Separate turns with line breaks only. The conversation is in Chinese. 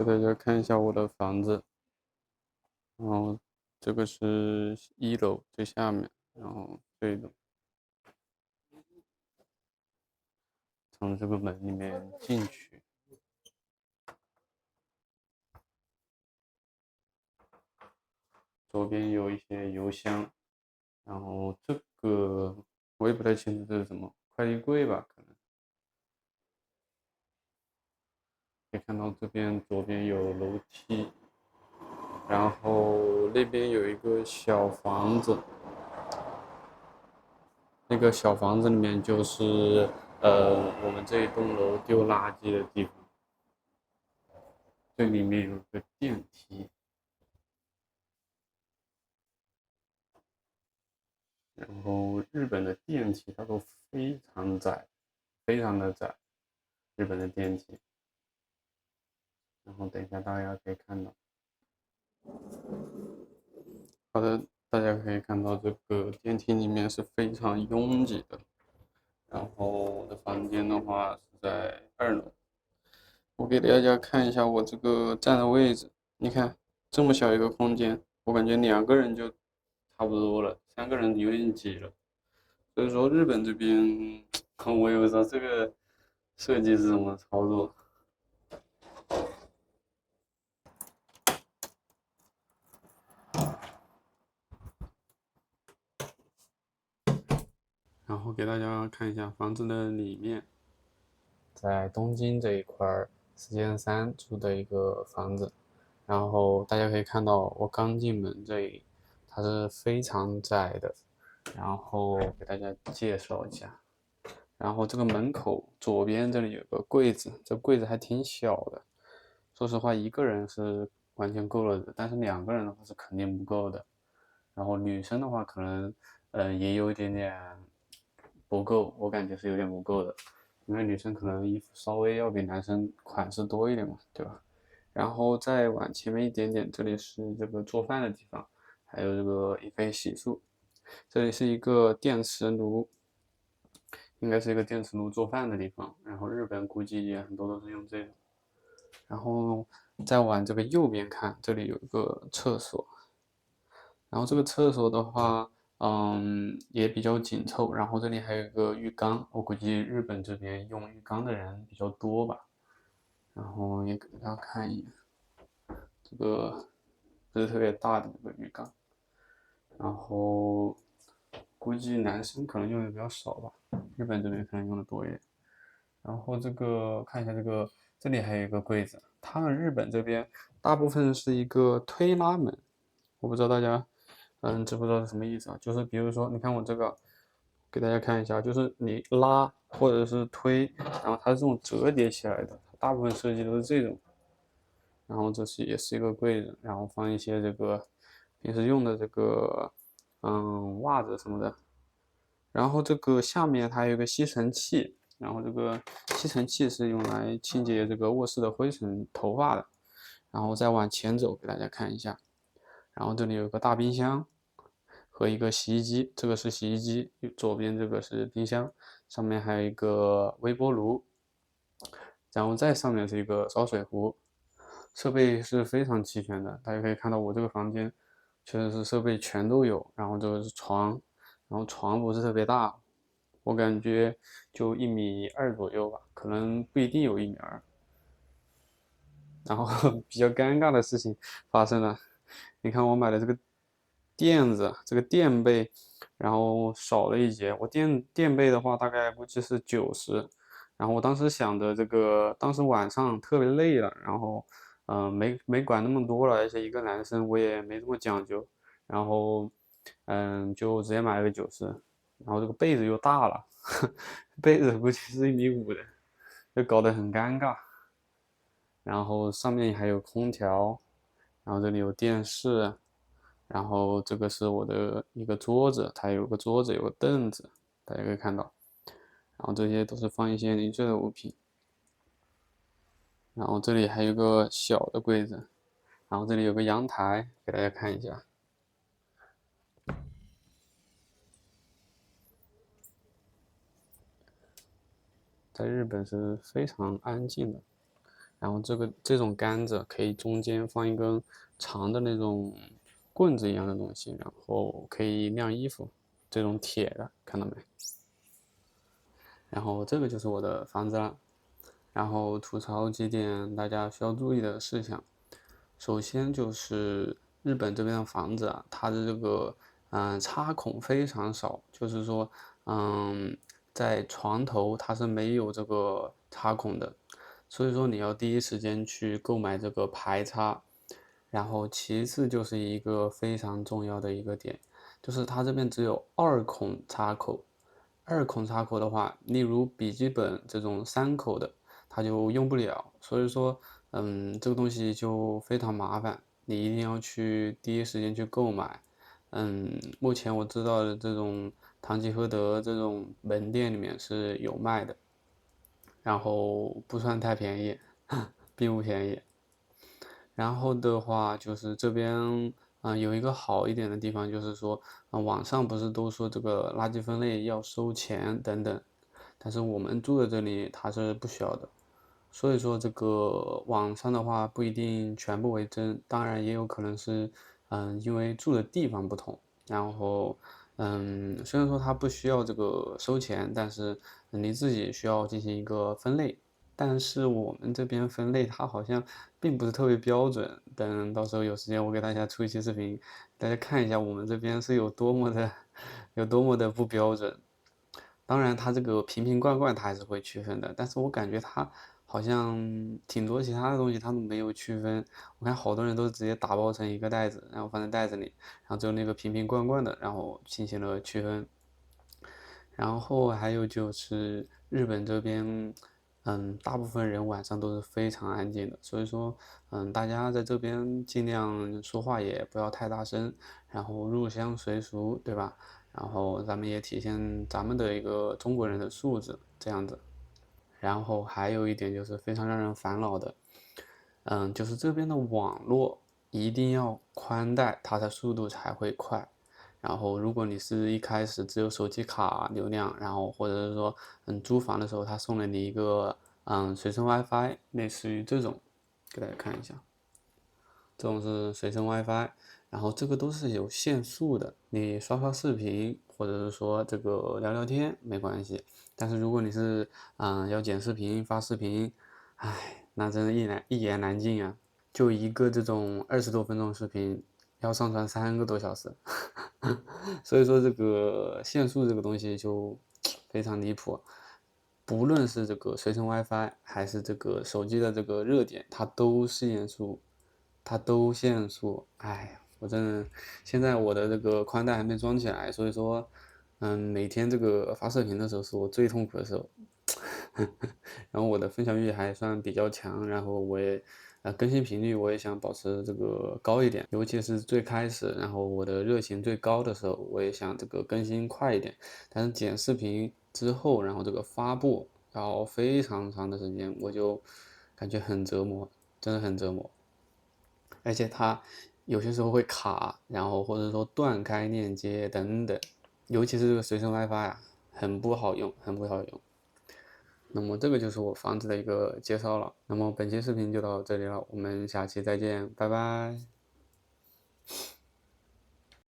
给大家看一下我的房子，然后这个是1楼最下面，然后这种从这个门里面进去，左边有一些邮箱，然后这个我也不太清楚这是什么，快递柜吧，可能可以看到这边左边有楼梯，然后那边有一个小房子，那个小房子里面就是我们这一栋楼丢垃圾的地方。这里面有个电梯，然后日本的电梯它都非常窄，非常的窄，日本的电梯。然后等一下大家可以看到，好的，大家可以看到这个电梯里面是非常拥挤的。然后我的房间的话是在2楼，我给大家看一下我这个站的位置。你看这么小一个空间，我感觉2个人就差不多了，3个人有点挤了。所以说日本这边，我也不知道这个设计是怎么操作。然后给大家看一下房子的里面，在东京这一块4间3住的一个房子。然后大家可以看到，我刚进门这里，它是非常窄的。然后给大家介绍一下，然后这个门口左边这里有个柜子，这柜子还挺小的。说实话，一个人是完全够了的，但是2个人的话是肯定不够的。然后女生的话，可能也有一点点不够，我感觉是有点不够的，因为女生可能衣服稍微要比男生款式多一点嘛，对吧？然后再往前面一点点，这里是这个做饭的地方，还有这个也可以洗漱。这里是一个电磁炉，应该是一个电磁炉做饭的地方。然后日本估计也很多都是用这种。然后再往这个右边看，这里有一个厕所。然后这个厕所的话，也比较紧凑。然后这里还有一个浴缸，我估计日本这边用浴缸的人比较多吧。然后也给大家看一眼，这个不是特别大的这个浴缸。然后估计男生可能用的比较少吧，日本这边可能用的多一点。然后这个看一下这里还有一个柜子，他们日本这边大部分是一个推拉门，我不知道大家知不知道是什么意思啊？就是比如说，你看我这个，给大家看一下，就是你拉或者是推，然后它是这种折叠起来的，大部分设计都是这种。然后这是也是一个柜子，然后放一些这个平时用的这个袜子什么的。然后这个下面它有一个吸尘器，然后这个吸尘器是用来清洁这个卧室的灰尘、头发的。然后再往前走，给大家看一下。然后这里有个大冰箱和一个洗衣机，这个是洗衣机，左边这个是冰箱，上面还有一个微波炉，然后再上面是一个烧水壶，设备是非常齐全的。大家可以看到我这个房间确实是设备全都有。然后这个是床，然后床不是特别大，我感觉就1.2米左右吧，可能不一定有1.2米。然后比较尴尬的事情发生了，你看我买的这个垫子，这个垫背，然后少了一节。我垫背的话，大概估计是90。然后我当时想着这个，当时晚上特别累了，然后没管那么多了，而且一个男生我也没这么讲究，然后就直接买了个90。然后这个被子又大了，被子估计是1.5米的，就搞得很尴尬。然后上面还有空调，然后这里有电视，然后这个是我的一个桌子，它有个桌子，有个凳子，大家可以看到。然后这些都是放一些零碎的物品。然后这里还有个小的柜子，然后这里有个阳台，给大家看一下。在日本是非常安静的，然后这种杆子可以中间放一根长的那种棍子一样的东西，然后可以晾衣服，这种铁的，看到没？然后这个就是我的房子了。然后吐槽几点大家需要注意的事项。首先就是日本这边的房子啊，它的这个插孔非常少，就是说在床头它是没有这个插孔的，所以说你要第一时间去购买这个排插。然后其次就是一个非常重要的一个点，就是它这边只有二孔插口。二孔插口的话，例如笔记本这种三口的，它就用不了。所以说，这个东西就非常麻烦，你一定要去第一时间去购买。目前我知道的这种堂吉诃德这种门店里面是有卖的，然后不算太便宜，并不便宜。然后的话就是这边，有一个好一点的地方，就是说，网上不是都说这个垃圾分类要收钱等等，但是我们住的这里它是不需要的，所以说这个网上的话不一定全部为真，当然也有可能是，因为住的地方不同，然后，虽然说它不需要这个收钱，但是你自己需要进行一个分类。但是我们这边分类它好像并不是特别标准，等到时候有时间我给大家出一期视频，大家看一下我们这边是有多么的不标准。当然它这个瓶瓶罐罐它还是会区分的，但是我感觉它好像挺多其他的东西它都没有区分，我看好多人都直接打包成一个袋子，然后放在袋子里，然后只有那个瓶瓶罐罐的，然后进行了区分。然后还有就是日本这边，大部分人晚上都是非常安静的，所以说，大家在这边尽量说话也不要太大声，然后入乡随俗，对吧？然后咱们也体现咱们的一个中国人的素质，这样子。然后还有一点就是非常让人烦恼的，就是这边的网络一定要宽带，它的速度才会快。然后，如果你是一开始只有手机卡流量，然后或者是说，租房的时候他送了你一个随身 WiFi，类似于这种，给大家看一下，这种是随身 WiFi，然后这个都是有限速的，你刷刷视频或者是说这个聊聊天没关系，但是如果你是要剪视频发视频，唉，那真的一言难尽啊。就一个这种20多分钟视频，要上传3个多小时，所以说这个限速这个东西就非常离谱。不论是这个随身 WiFi 还是这个手机的这个热点，它都是限速，它都限速。哎，我真的现在我的这个宽带还没装起来，所以说，每天这个发视频的时候是我最痛苦的时候。然后我的分享欲还算比较强，然后我也，更新频率我也想保持这个高一点，尤其是最开始，然后我的热情最高的时候，我也想这个更新快一点。但是剪视频之后，然后这个发布要非常长的时间，我就感觉很折磨，真的很折磨。而且它有些时候会卡，然后或者说断开链接等等，尤其是这个随身 WiFi 啊，很不好用，很不好用。那么这个就是我房子的一个介绍了。那么本期视频就到这里了，我们下期再见，拜拜。